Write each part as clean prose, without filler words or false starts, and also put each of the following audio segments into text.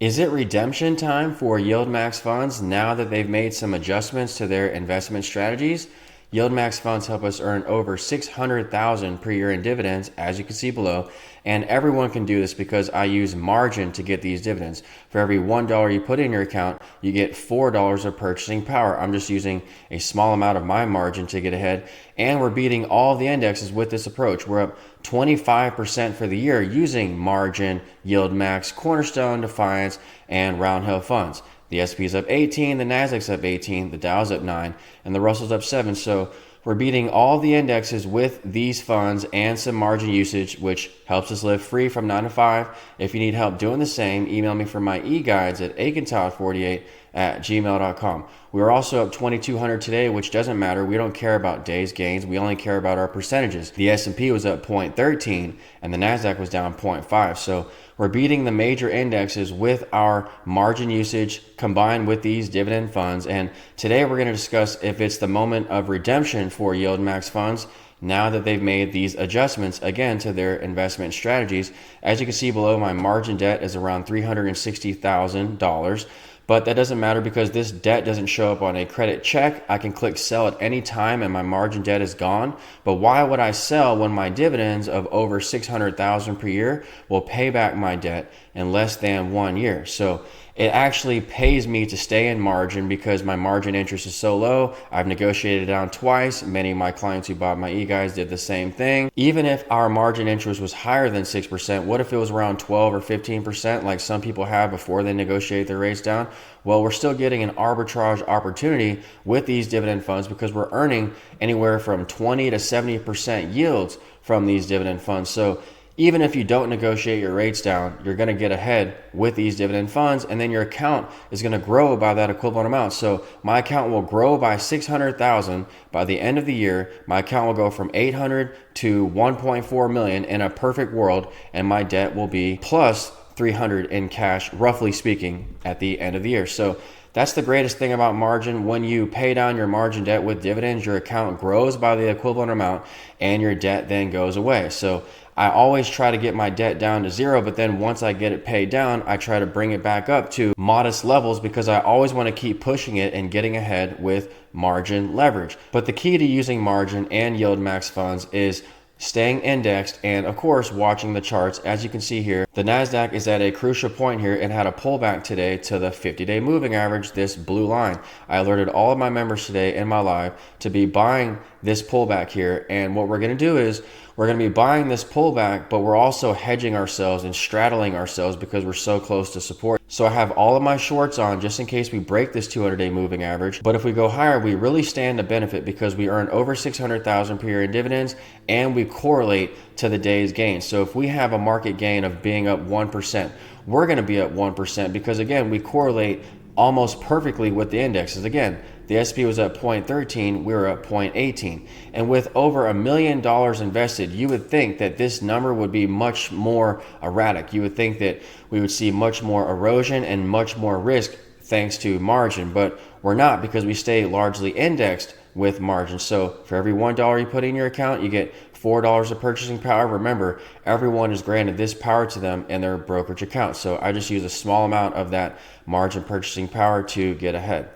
Is it redemption time for Yieldmax funds now that they've made some adjustments to their investment strategies? Yieldmax funds help us earn over $600,000 per year in dividends, as you can see below, and everyone can do this because I use margin to get these dividends. For every $1 you put in your account, you get $4 of purchasing power. I'm just using a small amount of my margin to get ahead, and we're beating all the indexes with this approach. We're up 25% for the year using margin, Yieldmax, Cornerstone, Defiance, and Round Hill funds. The S&P is up 18, the Nasdaq's up 18, the Dow's up 9, and the Russell's up 7. So we're beating all the indexes with these funds and some margin usage, which helps us live free from 9 to 5. If you need help doing the same, email me for my e-guides at akintodd48@gmail.com. We are also up 2,200 today, which doesn't matter. We don't care about days gains. We only care about our percentages. The S&P was up 0.13 and the Nasdaq was down 0.5. So we're beating the major indexes with our margin usage combined with these dividend funds. And today we're going to discuss if it's the moment of redemption for Yieldmax funds now that they've made these adjustments again to their investment strategies. As you can see below, my margin debt is around $360,000. But that doesn't matter because this debt doesn't show up on a credit check. I can click sell at any time and my margin debt is gone. But why would I sell when my dividends of over $600,000 per year will pay back my debt in less than 1 year? So it actually pays me to stay in margin because my margin interest is so low. I've negotiated it down twice. Many of my clients who bought my e-guides did the same thing. Even if our margin interest was higher than 6%, what if it was around 12 or 15% like some people have before they negotiate their rates down? Well, we're still getting an arbitrage opportunity with these dividend funds because we're earning anywhere from 20 to 70% yields from these dividend funds. So even if you don't negotiate your rates down, you're going to get ahead with these dividend funds, and then your account is going to grow by that equivalent amount. So my account will grow by $600,000 by the end of the year. My account will go from $800 to $1.4 million in a perfect world, and my debt will be plus $300 in cash, roughly speaking, at the end of the year. So that's the greatest thing about margin. When you pay down your margin debt with dividends, your account grows by the equivalent amount and your debt then goes away. So I always try to get my debt down to zero, but then once I get it paid down, I try to bring it back up to modest levels because I always want to keep pushing it and getting ahead with margin leverage. But the key to using margin and Yieldmax funds is staying indexed and of course watching the charts. As you can see here, the Nasdaq is at a crucial point here and had a pullback today to the 50-day moving average, this blue line. I alerted all of my members today in my live to be buying this pullback here, and what we're going to do is we're going to be buying this pullback, but we're also hedging ourselves and straddling ourselves because we're so close to support. So I have all of my shorts on just in case we break this 200-day moving average. But if we go higher, we really stand to benefit because we earn over $600,000 per year in dividends and we correlate to the day's gain. So if we have a market gain of being up 1%, we're going to be up 1% because again, we correlate almost perfectly with the indexes. Again, the S&P was up 0.13, we were up 0.18. And with over $1 million invested, you would think that this number would be much more erratic. You would think that we would see much more erosion and much more risk thanks to margin, but we're not because we stay largely indexed with margin. So for every $1 you put in your account, you get $4 of purchasing power. Remember, everyone is granted this power to them in their brokerage account. So I just use a small amount of that margin purchasing power to get ahead.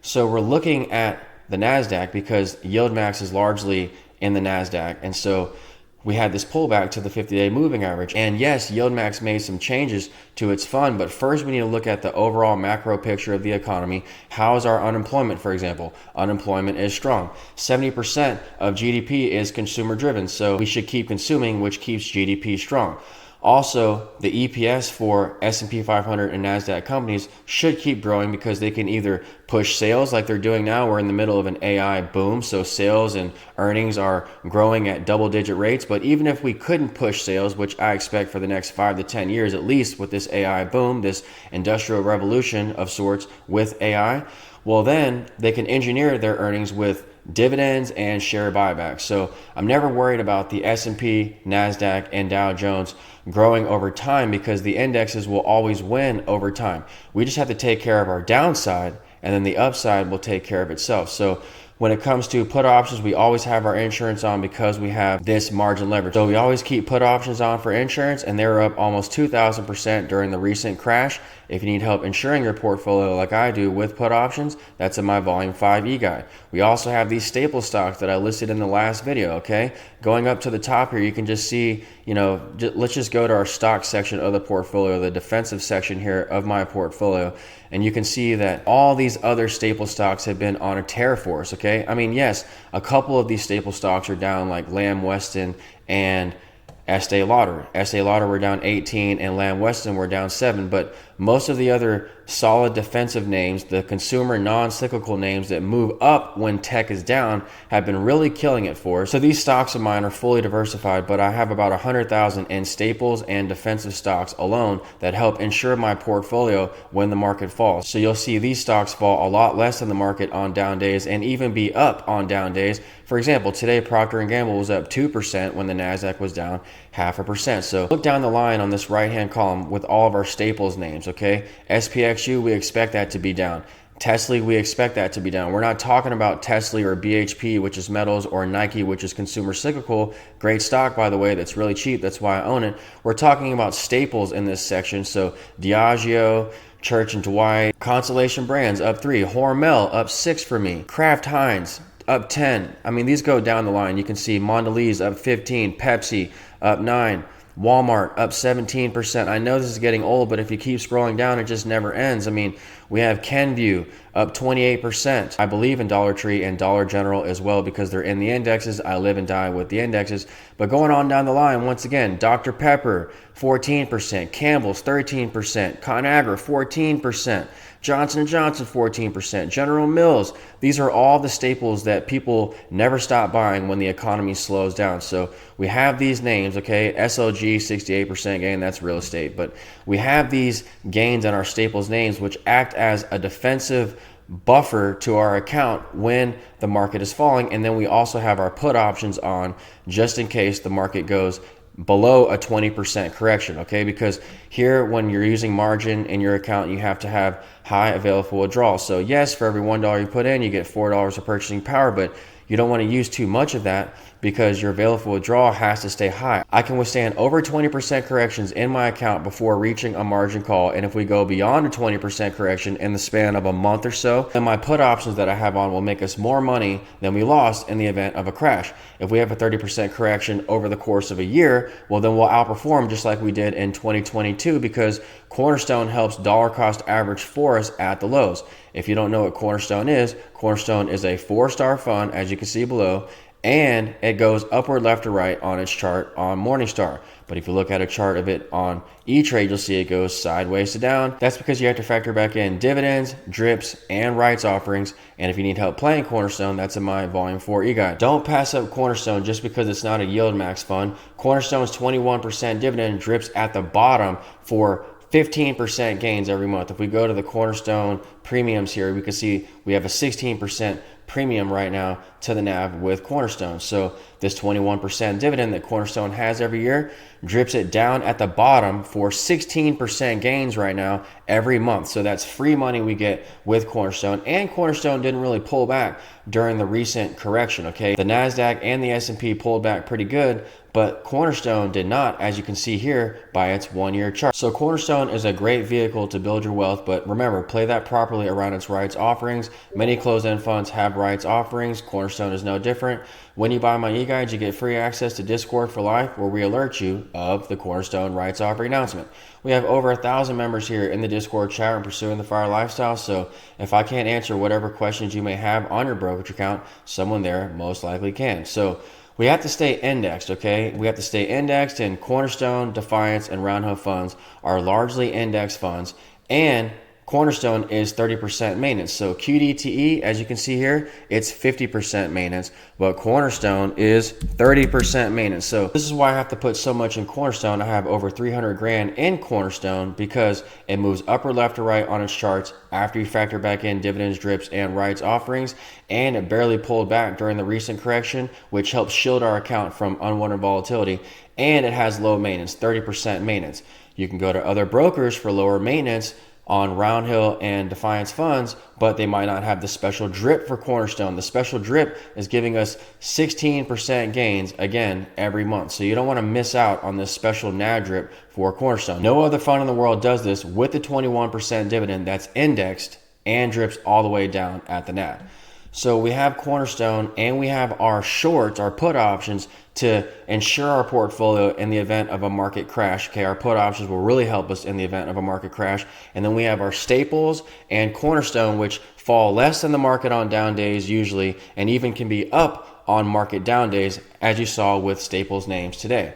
So we're looking at the Nasdaq because Yieldmax is largely in the Nasdaq. And so we had this pullback to the 50-day moving average. And yes, Yieldmax made some changes to its fund, but first we need to look at the overall macro picture of the economy. How is our unemployment, for example? Unemployment is strong. 70% of GDP is consumer driven, so we should keep consuming, which keeps GDP strong. Also, the EPS for S&P 500 and Nasdaq companies should keep growing because they can either push sales like they're doing now. We're in the middle of an AI boom, so sales and earnings are growing at double-digit rates. But even if we couldn't push sales, which I expect for the next 5 to 10 years, at least with this AI boom, this industrial revolution of sorts with AI, well then they can engineer their earnings with dividends and share buybacks. So I'm never worried about the S&P, Nasdaq, and Dow Jones growing over time because the indexes will always win over time. We just have to take care of our downside and then the upside will take care of itself. So when it comes to put options, we always have our insurance on because we have this margin leverage. So we always keep put options on for insurance, and they were up almost 2,000% during the recent crash. If you need help insuring your portfolio like I do with put options, that's in my Volume 5 e-guide. We also have these staple stocks that I listed in the last video, okay? Going up to the top here, you can just see, let's just go to our stock section of the portfolio, the defensive section here of my portfolio, and you can see that all these other staple stocks have been on a tear for us, okay? I mean, yes, a couple of these staple stocks are down, like Lamb Weston and Estee Lauder. Estee Lauder were down 18 and Lamb Weston were down 7, but most of the other solid defensive names, the consumer non-cyclical names that move up when tech is down, have been really killing it for us. So these stocks of mine are fully diversified, but I have about 100,000 in staples and defensive stocks alone that help insure my portfolio when the market falls. So you'll see these stocks fall a lot less than the market on down days and even be up on down days. For example, today Procter & Gamble was up 2% when the Nasdaq was down 0.5%. So look down the line on this right-hand column with all of our staples names, okay? SPXU, we expect that to be down. Tesla, we expect that to be down. We're not talking about Tesla or BHP, which is metals, or Nike, which is consumer cyclical. Great stock, by the way, that's really cheap. That's why I own it. We're talking about staples in this section. So Diageo, Church & Dwight, Constellation Brands up 3, Hormel up 6 for me, Kraft Heinz up 10. I mean, these go down the line. You can see Mondelez up 15, Pepsi up 9, Walmart up 17%. I know this is getting old, but if you keep scrolling down, it just never ends. I mean, we have Kenvue up 28%. I believe in Dollar Tree and Dollar General as well because they're in the indexes. I live and die with the indexes. But going on down the line, once again, Dr. Pepper 14%, Campbell's 13%, Conagra 14%, Johnson & Johnson 14%, General Mills. These are all the staples that people never stop buying when the economy slows down. So we have these names, okay? SLG 68% gain, that's real estate. But we have these gains in our staples names which act as a defensive buffer to our account when the market is falling. And then we also have our put options on just in case the market goes below a 20% correction, okay? Because here, when you're using margin in your account, you have to have high available withdrawal. So yes, for every $1 you put in, you get $4 of purchasing power, but you don't want to use too much of that because your available withdrawal has to stay high. I can withstand over 20% corrections in my account before reaching a margin call. And if we go beyond a 20% correction in the span of a month or so, then my put options that I have on will make us more money than we lost in the event of a crash. If we have a 30% correction over the course of a year, well, then we'll outperform just like we did in 2022 because Cornerstone helps dollar cost average for us at the lows. If you don't know what Cornerstone is a 4-star fund, as you can see below, and it goes upward, left, or right on its chart on Morningstar. But if you look at a chart of it on E-Trade, you'll see it goes sideways to down. That's because you have to factor back in dividends, drips, and rights offerings. And if you need help playing Cornerstone, that's in my Volume 4 e-guide. Don't pass up Cornerstone just because it's not a Yieldmax fund. Cornerstone's 21% dividend drips at the bottom for 15% gains every month. If we go to the Cornerstone premiums here, we can see we have a 16% premium right now to the NAV with Cornerstone. So this 21% dividend that Cornerstone has every year drips it down at the bottom for 16% gains right now every month. So that's free money we get with Cornerstone. And Cornerstone didn't really pull back during the recent correction, okay? The Nasdaq and the S&P pulled back pretty good, but Cornerstone did not, as you can see here by its 1-year chart. So Cornerstone is a great vehicle to build your wealth, but remember, play that properly around its rights offerings. Many closed-end funds have rights offerings. Cornerstone is no different. When you buy my e-guide, you get free access to Discord for life, where we alert you of the Cornerstone rights offering announcement. We have over 1,000 members here in the Discord chat and pursuing the fire lifestyle. So if I can't answer whatever questions you may have on your brokerage account, someone there most likely can. So we have to stay indexed, okay? We have to stay indexed, and Cornerstone, Defiance, and Roundhill funds are largely index funds, and Cornerstone is 30% maintenance. So QDTE, as you can see here, it's 50% maintenance, but Cornerstone is 30% maintenance. So this is why I have to put so much in Cornerstone. I have over 300 grand in Cornerstone because it moves upward, left, or right on its charts after you factor back in dividends, drips, and rights offerings, and it barely pulled back during the recent correction, which helps shield our account from unwanted volatility, and it has low maintenance, 30% maintenance. You can go to other brokers for lower maintenance, on Roundhill and Defiance funds, but they might not have the special drip for Cornerstone. The special drip is giving us 16% gains again every month. So you don't want to miss out on this special NAV drip for Cornerstone. No other fund in the world does this with the 21% dividend that's indexed and drips all the way down at the NAV. So we have Cornerstone and we have our shorts, our put options to ensure our portfolio in the event of a market crash. Okay, our put options will really help us in the event of a market crash. And then we have our staples and Cornerstone, which fall less than the market on down days usually, and even can be up on market down days, as you saw with staples names today.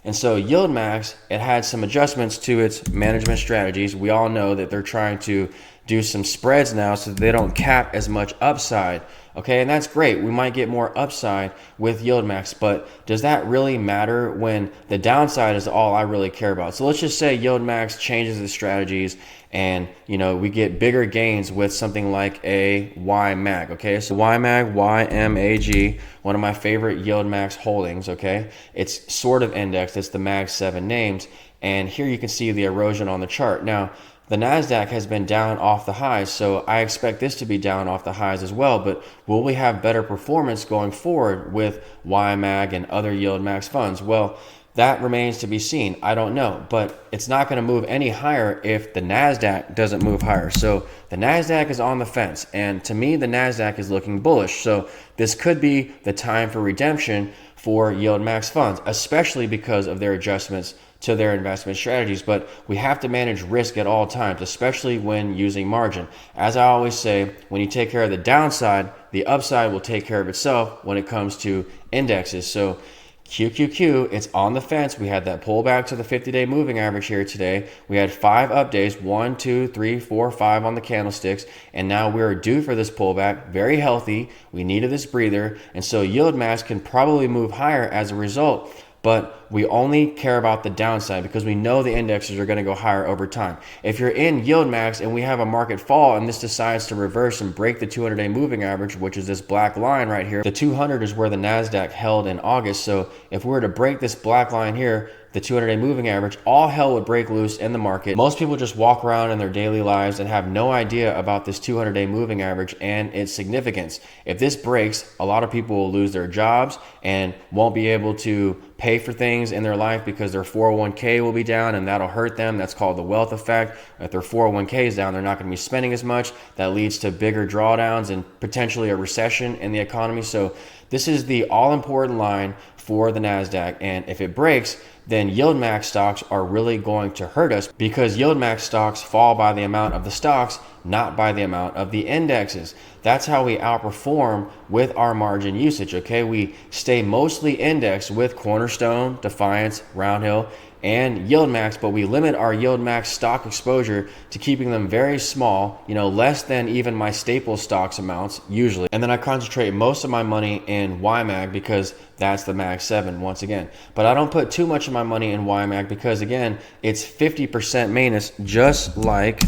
And so Yieldmax, it had some adjustments to its management strategies. We all know that they're trying to do some spreads now so that they don't cap as much upside. Okay, and that's great. We might get more upside with Yieldmax, but does that really matter when the downside is all I really care about? So let's just say Yieldmax changes the strategies and we get bigger gains with something like a YMAG. Okay, so YMAG, YMAG, one of my favorite Yieldmax holdings. Okay, it's sort of indexed. It's the MAG 7 names, and here you can see the erosion on the chart. Now, the Nasdaq has been down off the highs, so I expect this to be down off the highs as well. But will we have better performance going forward with YMAG and other Yieldmax funds? Well, that remains to be seen. I don't know, but it's not going to move any higher if the Nasdaq doesn't move higher. So the Nasdaq is on the fence, and to me, the Nasdaq is looking bullish. So this could be the time for redemption for Yieldmax funds, especially because of their adjustments to their investment strategies. But we have to manage risk at all times, especially when using margin. As I always say, when you take care of the downside, the upside will take care of itself when it comes to indexes. So QQQ, it's on the fence. We had that pullback to the 50-day moving average here today. We had 5 up days, 1, 2, 3, 4, 5 on the candlesticks, and now we're due for this pullback. Very healthy. We needed this breather, and so Yieldmax can probably move higher as a result. But we only care about the downside because we know the indexes are going to go higher over time. If you're in Yieldmax and we have a market fall and this decides to reverse and break the 200-day moving average, which is this black line right here, the 200 is where the Nasdaq held in August. So if we were to break this black line here, the 200-day moving average, all hell would break loose in the market. Most people just walk around in their daily lives and have no idea about this 200-day moving average and its significance. If this breaks, a lot of people will lose their jobs and won't be able to pay for things in their life because their 401k will be down, and that'll hurt them. That's called the wealth effect. If their 401k is down, they're not going to be spending as much. That leads to bigger drawdowns and potentially a recession in the economy. So this is the all-important line for the Nasdaq, and if it breaks, then Yieldmax stocks are really going to hurt us because Yieldmax stocks fall by the amount of the stocks, not by the amount of the indexes. That's how we outperform with our margin usage. Okay, we stay mostly indexed with Cornerstone, Defiance, Roundhill, and Yieldmax, but we limit our Yieldmax stock exposure to keeping them very small, less than even my staple stocks amounts usually. And then I concentrate most of my money in YMAG because that's the MAG 7 once again. But I don't put too much of my money in YMAG because again, it's 50% maintenance, just like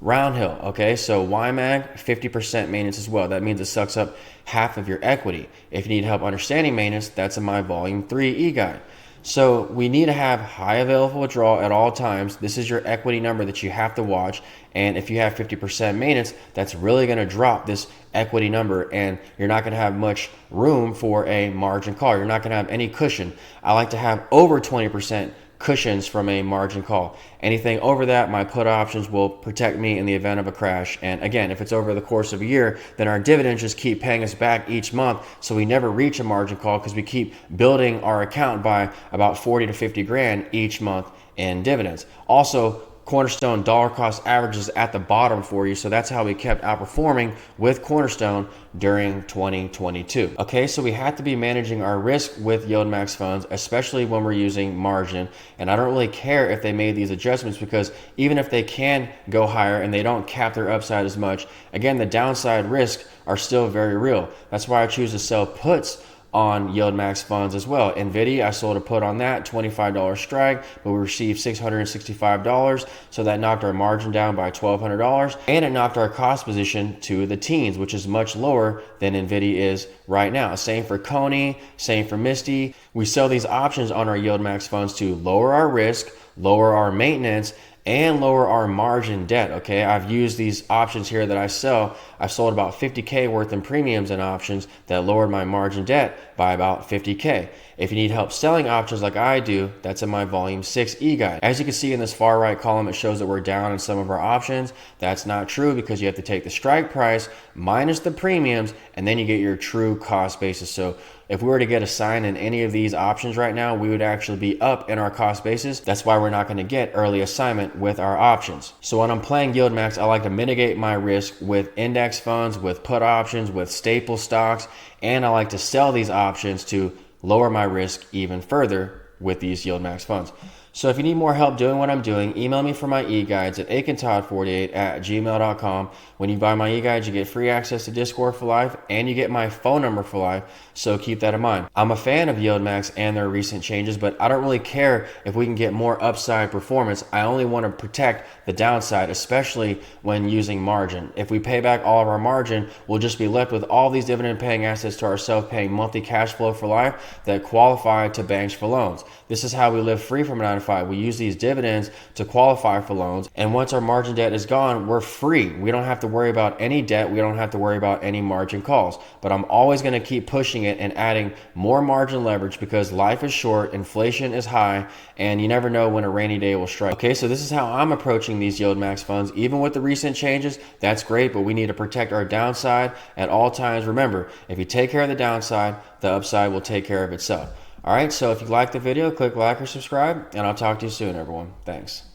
Roundhill. Okay, so YMAG, 50% maintenance as well. That means it sucks up half of your equity. If you need help understanding maintenance, that's in my Volume 3 e-guide. So we need to have high available withdrawal at all times. This is your equity number that you have to watch. And if you have 50% maintenance, that's really going to drop this equity number, and you're not going to have much room for a margin call. You're not going to have any cushion. I like to have over 20% cushions from a margin call. Anything over that, my put options will protect me in the event of a crash. And again, if it's over the course of a year, then our dividends just keep paying us back each month, so we never reach a margin call because we keep building our account by about 40 to 50 grand each month in dividends. Also, Cornerstone dollar cost averages at the bottom for you, so that's how we kept outperforming with Cornerstone during 2022. Okay, so we have to be managing our risk with Yieldmax funds, especially when we're using margin. And I don't really care if they made these adjustments because even if they can go higher and they don't cap their upside as much, again, the downside risks are still very real. That's why I choose to sell puts on Yieldmax funds as well. NVIDIA, I sold a put on that, $25 strike, but we received $665, so that knocked our margin down by $1,200, and it knocked our cost position to the teens, which is much lower than NVIDIA is right now. Same for Coney, same for Misty. We sell these options on our Yieldmax funds to lower our risk, lower our maintenance, and lower our margin debt. Okay, I've used these options here that I sell. I've sold about 50K worth in premiums and options that lowered my margin debt by about 50K. If you need help selling options like I do, that's in my volume 6 e-guide. As you can see in this far right column, it shows that we're down in some of our options. That's not true because you have to take the strike price minus the premiums, and then you get your true cost basis. So if we were to get assigned in any of these options right now, we would actually be up in our cost basis. That's why we're not going to get early assignment with our options. So when I'm playing Yieldmax, I like to mitigate my risk with index funds, with put options, with staple stocks, and I like to sell these options to lower my risk even further with these Yieldmax funds. So if you need more help doing what I'm doing, email me for my e-guides at akintodd48@gmail.com. When you buy my e-guides, you get free access to Discord for life, and you get my phone number for life, so keep that in mind. I'm a fan of Yieldmax and their recent changes, but I don't really care if we can get more upside performance. I only want to protect the downside, especially when using margin. If we pay back all of our margin, we'll just be left with all these dividend paying assets to ourselves, paying monthly cash flow for life that qualify to banks for loans. This is how we live free from 9 to 5. We use these dividends to qualify for loans, and once our margin debt is gone, we're free. We don't have to worry about any debt. We don't have to worry about any margin calls. But I'm always going to keep pushing it and adding more margin leverage because life is short, inflation is high, and you never know when a rainy day will strike. Okay, so this is how I'm approaching these Yieldmax funds. Even with the recent changes, that's great, but we need to protect our downside at all times. Remember, if you take care of the downside, the upside will take care of itself. All right, so if you liked the video, click like or subscribe, and I'll talk to you soon, everyone. Thanks.